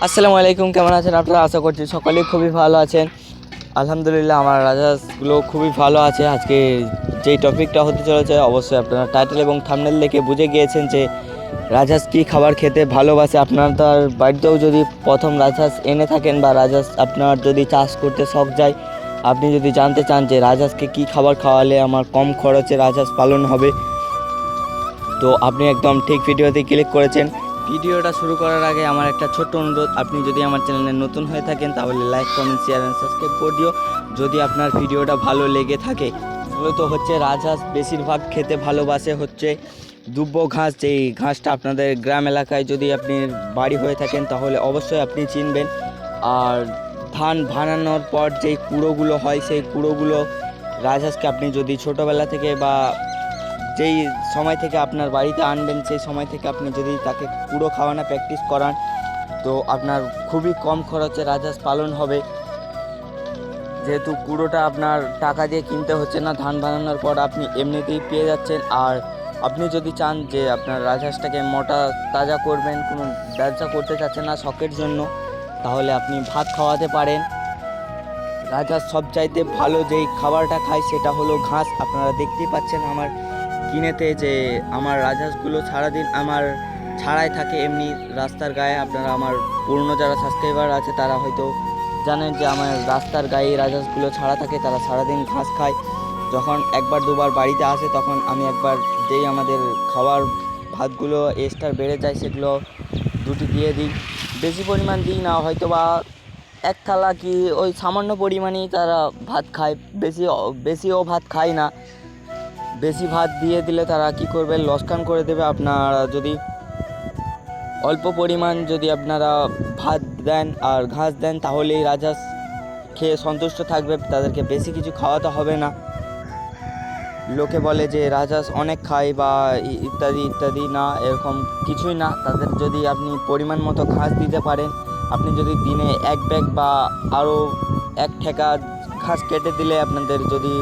আসসালামু আলাইকুম, কেমন আছেন আপনারা? আশা করছি সকলেই খুবই ভালো আছেন। আলহামদুলিল্লাহ, আমার রাজহাঁসগুলো খুবই ভালো আছে। আজকে যেই টপিকটা হতে চলেছে, অবশ্যই আপনারা টাইটেল এবং থাম্বনেল দেখে বুঝে গিয়েছেন যে রাজহাঁস কী খাবার খেতে ভালোবাসে। আপনার তার বাড়িতেও যদি প্রথম রাজহাঁস এনে থাকেন বা রাজহাঁস আপনার যদি চাষ করতে শখ যায়, আপনি যদি জানতে চান যে রাজহাঁসকে কী খাবার খাওয়ালে আমার কম খরচে রাজহাঁস পালন হবে, তো আপনি একদম ঠিক ভিডিওতে ক্লিক করেছেন। ভিডিওটা শুরু করার আগে আমার একটা ছোট্ট অনুরোধ, আপনি যদি আমার চ্যানেলে নতুন হয়ে থাকেন তাহলে like, comment, share and subscribe করে দিও যদি আপনার ভিডিওটা ভালো লেগে থাকে। মূলত হচ্ছে রাজহাঁস বেশিরভাগ খেতে ভালোবাসে হচ্ছে দুব্বো ঘাস। যেই ঘাসটা আপনাদের গ্রাম এলাকায় যদি আপনি বাড়ি হয়ে থাকেন তাহলে অবশ্যই আপনি চিনবেন। আর ধান ভানানোর পর যেই কুড়োগুলো হয়, সেই কুড়োগুলো রাজহাঁসকে আপনি যদি ছোটোবেলা থেকে বা যেই সময় থেকে আপনার বাড়িতে আনবেন সেই সময় থেকে আপনি যদি তাকে কুড়ো খাওয়ানো প্র্যাকটিস করান, তো আপনার খুবই কম খরচে রাজহাঁস পালন হবে। যেহেতু কুড়োটা আপনার টাকা দিয়ে কিনতে হচ্ছে না, ধান বানানোর পর আপনি এমনিতেই পেয়ে যাচ্ছেন। আর আপনি যদি চান যে আপনার রাজহাঁসটাকে মোটা তাজা করবেন, কোনো ব্যবসা করতে চাচ্ছেন না শখের জন্য, তাহলে আপনি ভাত খাওয়াতে পারেন। রাজহাঁস সবচাইতে ভালো যেই খাবারটা খায় সেটা হলো ঘাস। আপনারা দেখতেই পাচ্ছেন আমার কিনেতে যে আমার রাজহাঁসগুলো সারাদিন আমার ছাড়াই থাকে এমনি রাস্তার গায়ে। আপনারা আমার পুরনো যারা সাবস্ক্রাইবার আছে তারা হয়তো জানেন যে আমার রাস্তার গায়ে রাজহাঁসগুলো ছাড়া থাকে, তারা সারাদিন ঘাস খায়। যখন একবার দুবার বাড়িতে আসে তখন আমি একবার যেই আমাদের খাওয়ার ভাতগুলো এক্সট্রা বেড়ে যায় সেগুলো দুটি দিয়ে দিই। বেশি পরিমাণ দিই না, হয়তো বা এক থালা কি ওই সামান্য পরিমাণেই তারা ভাত খায়, বেশিও ভাত খায় না। বেশি ভাত দিয়ে দিলে তারা কি করবে, লসকান করে দেবে। আপনারা যদি অল্প পরিমাণ যদি আপনারা ভাত দেন আর ঘাস দেন তাহলেই রাজহাঁস খেয়ে সন্তুষ্ট থাকবে, তাদেরকে বেশি কিছু খাওয়াতে হবে না। লোকে বলে যে রাজহাঁস অনেক খায় বা ইত্যাদি ইত্যাদি, না, এরকম কিছুই না। তাদের যদি আপনি পরিমাণ মতো ঘাস দিতে পারেন, আপনি যদি দিনে এক ব্যাগ বা আরও এক ঠেকা ঘাস কেটে দিলে, আপনাদের যদি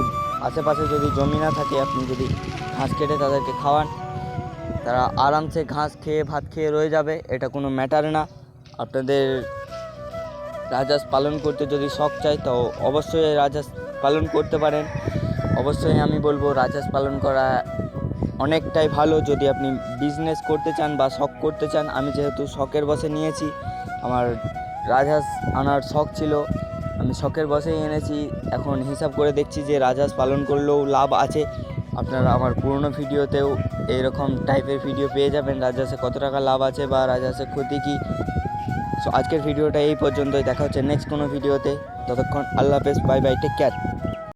আশেপাশে যদি জমি না থাকে, আপনি যদি ঘাস কেটে তাদেরকে খাওয়ান, তারা আরামসে ঘাস খেয়ে ভাত খেয়ে রয়ে যাবে। এটা কোনো ম্যাটার না। আপনাদের রাজহাঁস পালন করতে যদি শখ চাই তো অবশ্যই রাজহাঁস পালন করতে পারেন। অবশ্যই আমি বলবো রাজহাঁস পালন করা অনেকটাই ভালো যদি আপনি বিজনেস করতে চান বা শখ করতে চান। আমি যেহেতু শখের বশে নিয়েছি, আমার রাজহাঁস আনার শখ ছিল, আমি শখের বশেই এনেছি। এখন হিসাব করে দেখছি যে রাজহাঁস পালন করলেও লাভ আছে। আপনারা আমার পুরনো ভিডিওতেও এইরকম টাইপের ভিডিও পেয়ে যাবেন, রাজহাঁসে কত টাকা লাভ আছে বা রাজহাঁসের ক্ষতি কী। সো আজকের ভিডিওটা এই পর্যন্তই, দেখা হচ্ছে নেক্সট কোনো ভিডিওতে। ততক্ষণ আল্লাহ হাফেজ, বাই বাই, টেক কেয়ার।